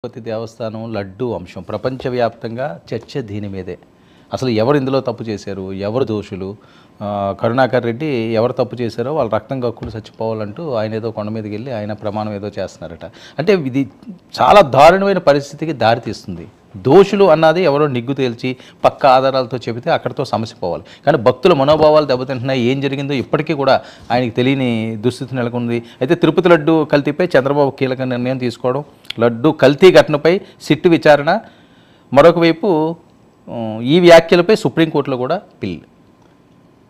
తిరుపతి దేవస్థానం లడ్డు అంశం ప్రపంచవ్యాప్తంగా చర్చ దీని మీదే. అసలు ఎవరు ఇందులో తప్పు చేశారు, ఎవరు దోషులు, కరుణాకర్ రెడ్డి ఎవరు తప్పు చేశారో వాళ్ళు రక్తం కక్కులు చచ్చిపోవాలంటూ ఆయన ఏదో కొండ మీదకి వెళ్ళి ఆయన ప్రమాణం ఏదో చేస్తున్నారట. అంటే ఇది చాలా దారుణమైన పరిస్థితికి దారితీస్తుంది. దోషులు అన్నది ఎవరో నిగ్గు తేల్చి పక్క ఆధారాలతో చెబితే అక్కడితో సమస్య పోవాలి. కానీ భక్తుల మనోభావాలు దెబ్బతింటున్నాయి. ఏం జరిగిందో ఇప్పటికీ కూడా ఆయనకి తెలియని దుస్థితి నెలకొంది. అయితే తిరుపతి లడ్డు కల్తీపై చంద్రబాబు కీలక నిర్ణయం తీసుకోవడం, లడ్డు కల్తీ ఘటనపై సిట్టు విచారణ, మరొక వైపు ఈ వ్యాఖ్యలపై సుప్రీంకోర్టులో కూడా పిల్.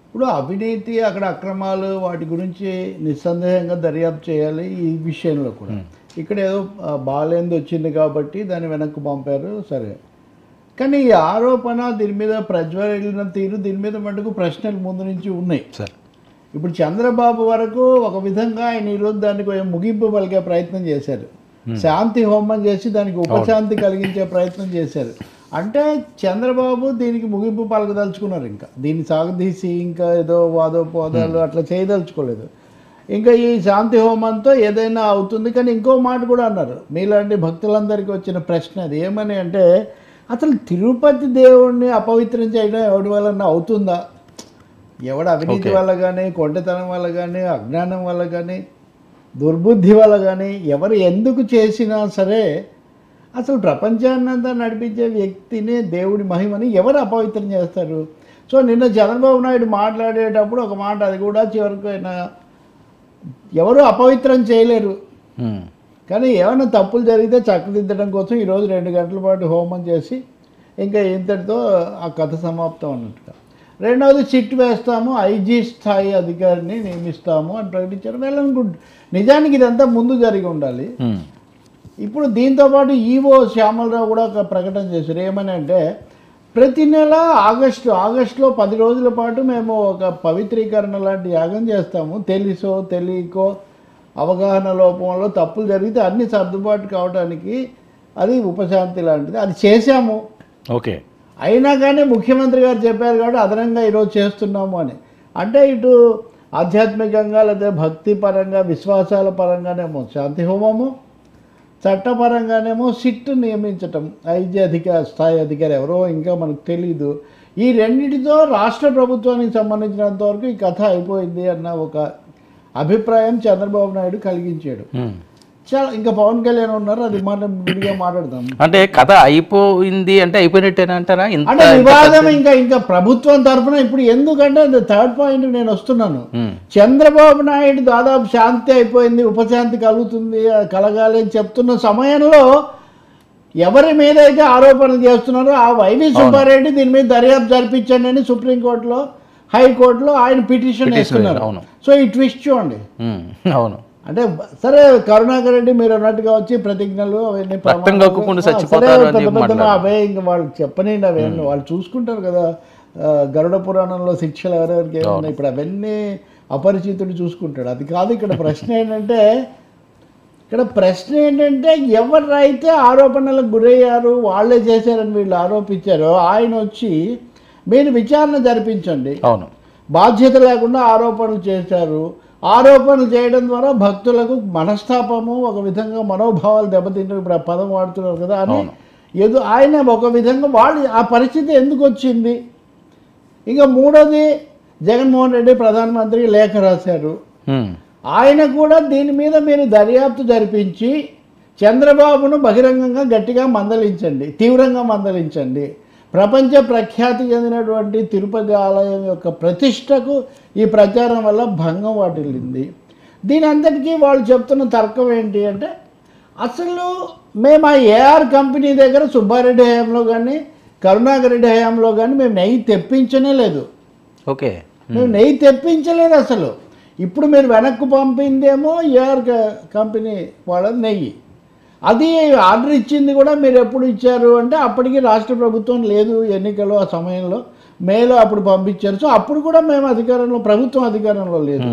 ఇప్పుడు అవినీతి అక్కడ అక్రమాలు వాటి గురించి నిస్సందేహంగా దర్యాప్తు చేయాలి. ఈ విషయంలో కూడా ఇక్కడ ఏదో బాలేంది వచ్చింది కాబట్టి దాన్ని వెనక్కి పంపారు, సరే. కానీ ఈ ఆరోపణ దీని మీద ప్రజ్వలిన తీరు దీని మీద మటుకు ప్రశ్నలు ముందు నుంచి ఉన్నాయి సార్. ఇప్పుడు చంద్రబాబు వరకు ఒక విధంగా ఆయన ఈరోజు దానికి ముగింపు పలికే ప్రయత్నం చేశారు. శాంతి హోమం చేసి దానికి ఉపశాంతి కలిగించే ప్రయత్నం చేశారు. అంటే చంద్రబాబు దీనికి ముగింపు పలకదలుచుకున్నారు. ఇంకా దీన్ని సాగదీసి ఇంకా ఏదో వాదో పోదాలు అట్లా చేయదలుచుకోలేదు. ఇంకా ఈ శాంతి హోమంతో ఏదైనా అవుతుంది. కానీ ఇంకో మాట కూడా అన్నారు, మీలాంటి భక్తులందరికీ వచ్చిన ప్రశ్న అది ఏమని అంటే, అసలు తిరుపతి దేవుణ్ణి అపవిత్రం చేయడం ఎవడి వలన అవుతుందా? ఎవడ అవినీతి వల్ల కానీ, కొంటతనం వల్ల కానీ, అజ్ఞానం వల్ల కానీ, దుర్బుద్ధి వల్ల కానీ, ఎవరు ఎందుకు చేసినా సరే అసలు ప్రపంచాన్నంతా నడిపించే వ్యక్తిని, దేవుడి మహిమని ఎవరు అపవిత్రం చేస్తారు? సో నిన్న చంద్రబాబు నాయుడు మాట్లాడేటప్పుడు ఒక మాట, అది కూడా చివరికి ఆయన ఎవరు అపవిత్రం చేయలేరు, కానీ ఏమైనా తప్పులు జరిగితే చక్కదిద్దడం కోసం ఈరోజు 2 గంటల పాటు హోమం చేసి ఇంకా ఇంతటితో ఆ కథ సమాప్తం అన్నట్టుగా. రెండవది సిట్ వేస్తాము, ఐజీ స్థాయి అధికారిని నియమిస్తాము అని ప్రకటించారు. Well good. నిజానికి ఇదంతా ముందు జరిగి ఉండాలి. ఇప్పుడు దీంతోపాటు ఈవో శ్యామలరావు కూడా ఒక ప్రకటన చేశారు. ఏమని అంటే, ప్రతి నెల ఆగస్టులో 10 రోజుల పాటు మేము ఒక పవిత్రీకరణ లాంటి యాగం చేస్తాము. తెలుసో తెలియకో అవగాహన లోపంలో తప్పులు జరిగితే అన్ని సర్దుబాటు కావడానికి అది ఉపశాంతి లాంటిది. అది చేశాము. ఓకే. అయినా కానీ ముఖ్యమంత్రి గారు చెప్పారు కాబట్టి అదనంగా ఈరోజు చేస్తున్నాము అని. అంటే ఇటు ఆధ్యాత్మికంగా లేదా భక్తి పరంగా విశ్వాసాల పరంగానేమో శాంతి హోమము, చట్టపరంగానేమో సిట్ నియమించటం, ఐజీ స్థాయి అధికారి ఎవరో ఇంకా మనకు తెలీదు. ఈ రెండింటితో రాష్ట్ర ప్రభుత్వానికి సంబంధించినంత వరకు ఈ కథ అయిపోయింది అన్న ఒక అభిప్రాయం చంద్రబాబు నాయుడు కలిగించాడు. చాలా ఇంకా పవన్ కళ్యాణ్ ఉన్నారు, అది మనం విడిగా మాట్లాడదాం. అంటే కథ అయిపోయింది అంటే అయిపోయినట్టేనా అంటారా? అంటే వివాదం ఇంకా ప్రభుత్వం తరఫున ఇప్పుడు ఎందుకంటే థర్డ్ పాయింట్ నేను వస్తున్నాను. చంద్రబాబు నాయుడు దాదాపు శాంతి అయిపోయింది, ఉపశాంతి కలుగుతుంది, కలగాలి అని చెప్తున్న సమయంలో ఎవరి మీద అయితే ఆరోపణలు చేస్తున్నారో ఆ వైవి సుబ్బారెడ్డి దీని మీద దర్యాప్తు జరిపించండి అని సుప్రీంకోర్టులో, హైకోర్టులో ఆయన పిటిషన్ వేస్తున్నారు. సో ఈ ట్విస్ట్ చూడండి. అవును. అంటే సరే, కరుణాకర్ రెడ్డి మీరు అన్నట్టుగా వచ్చి ప్రతిజ్ఞలు అవన్నీ అవే ఇంకా వాళ్ళు చెప్పనండి, అవన్నీ వాళ్ళు చూసుకుంటారు కదా. గరుడ పురాణంలో శిక్షలు ఎవరెవరికి ఏమన్నా ఇప్పుడు అవన్నీ అపరిచితుడు చూసుకుంటాడు. అది కాదు ఇక్కడ ప్రశ్న ఏంటంటే, ఎవరైతే ఆరోపణలకు గురయ్యారు, వాళ్ళే చేశారని వీళ్ళు ఆరోపించారో ఆయన వచ్చి మీరు విచారణ జరిపించండి. అవును. బాధ్యత లేకుండా ఆరోపణలు చేశారు. ఆరోపణలు చేయడం ద్వారా భక్తులకు మనస్తాపము, ఒక విధంగా మనోభావాలు దెబ్బతింటారు, ఇప్పుడు ఆ పదం వాడుతున్నారు కదా అని ఏదో ఆయన ఒక విధంగా వాళ్ళు ఆ పరిస్థితి ఎందుకు వచ్చింది. ఇంకా మూడోది, జగన్మోహన్ రెడ్డి ప్రధానమంత్రికి లేఖ రాశారు. ఆయన కూడా దీని మీద మీరు దర్యాప్తు జరిపించి చంద్రబాబును బహిరంగంగా గట్టిగా మందలించండి, తీవ్రంగా మందలించండి. ప్రపంచ ప్రఖ్యాతి చెందినటువంటి తిరుపతి ఆలయం యొక్క ప్రతిష్టకు ఈ ప్రచారం వల్ల భంగం వాటిల్లింది. దీని అంతటికీ వాళ్ళు చెప్తున్న తర్కం ఏంటి అంటే, అసలు మేము ఆ ఏఆర్ కంపెనీ దగ్గర సుబ్బారెడ్డి హయాంలో కానీ కరుణాకర్ రెడ్డి హయాంలో కానీ మేము నెయ్యి తెప్పించనే లేదు. ఓకే. మేము నెయ్యి తెప్పించలేదు అసలు. ఇప్పుడు మీరు వెనక్కు పంపిందేమో ఏఆర్ కంపెనీ వాళ్ళ నెయ్యి, అది ఆర్డర్ ఇచ్చింది కూడా మీరు ఎప్పుడు ఇచ్చారు అంటే అప్పటికి రాష్ట్ర ప్రభుత్వం లేదు, ఎన్నికలు ఆ సమయంలో మేలో అప్పుడు పంపించారు. సో అప్పుడు కూడా మేము ప్రభుత్వం అధికారంలో లేదు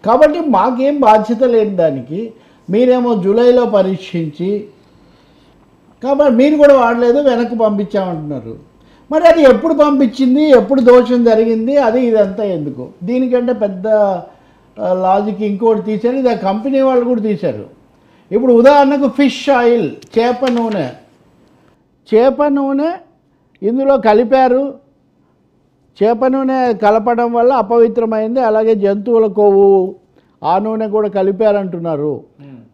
కాబట్టి మాకేం బాధ్యత లేని దానికి మీరేమో జూలైలో పరీక్షించి కాబట్టి మీరు కూడా వాడలేదు, వెనక్కి పంపించామంటున్నారు. మరి అది ఎప్పుడు పంపించింది, ఎప్పుడు దోషం జరిగింది, అది ఇదంతా ఎందుకు? దీనికంటే పెద్ద లాజిక్ ఇంకోటి తీశారు, ఇది ఆ కంపెనీ వాళ్ళు కూడా తీశారు. ఇప్పుడు ఉదాహరణకు ఫిష్ ఆయిల్, చేప నూనె ఇందులో కలిపారు. చేప నూనె కలపడం వల్ల అపవిత్రమైంది. అలాగే జంతువుల కొవ్వు ఆ నూనె కూడా కలిపారంటున్నారు.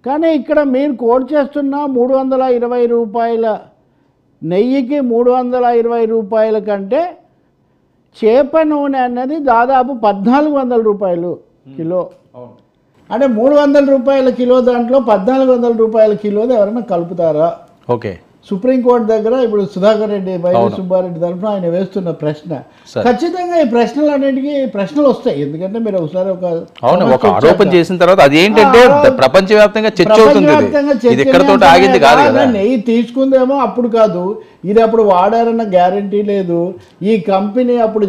కానీ ఇక్కడ మీరు కోట్ చేస్తున్న 320 రూపాయల నెయ్యికి 320 రూపాయల కంటే చేప నూనె అన్నది దాదాపు 1400 రూపాయలు కిలో. అంటే 300 రూపాయల కిలో దాంట్లో 1400 రూపాయల కిలోది ఎవరైనా కలుపుతారా? ఓకే. సుప్రీంకోర్టు దగ్గర ఇప్పుడు సుధాకర్ రెడ్డి, వైవి సుబ్బారెడ్డి తరఫున ఆయన వేస్తున్న ప్రశ్న, ఖచ్చితంగా ఈ ప్రశ్నలన్నిటికీ ప్రశ్నలు వస్తాయి. ఎందుకంటే మీరు ఒకసారి ఒక ఆరోపణ చేసిన తర్వాత అది ఏంటంటే ప్రపంచవ్యాప్తంగా చర్చ అవుతుంది. ఇది ఇక్కడతో ఆగింది కాదు కదా. నెయ్యి తీసుకుందేమో అప్పుడు కాదు, ఇది అప్పుడు వాడారన్న గ్యారంటీ లేదు. ఈ కంపెనీ అప్పుడు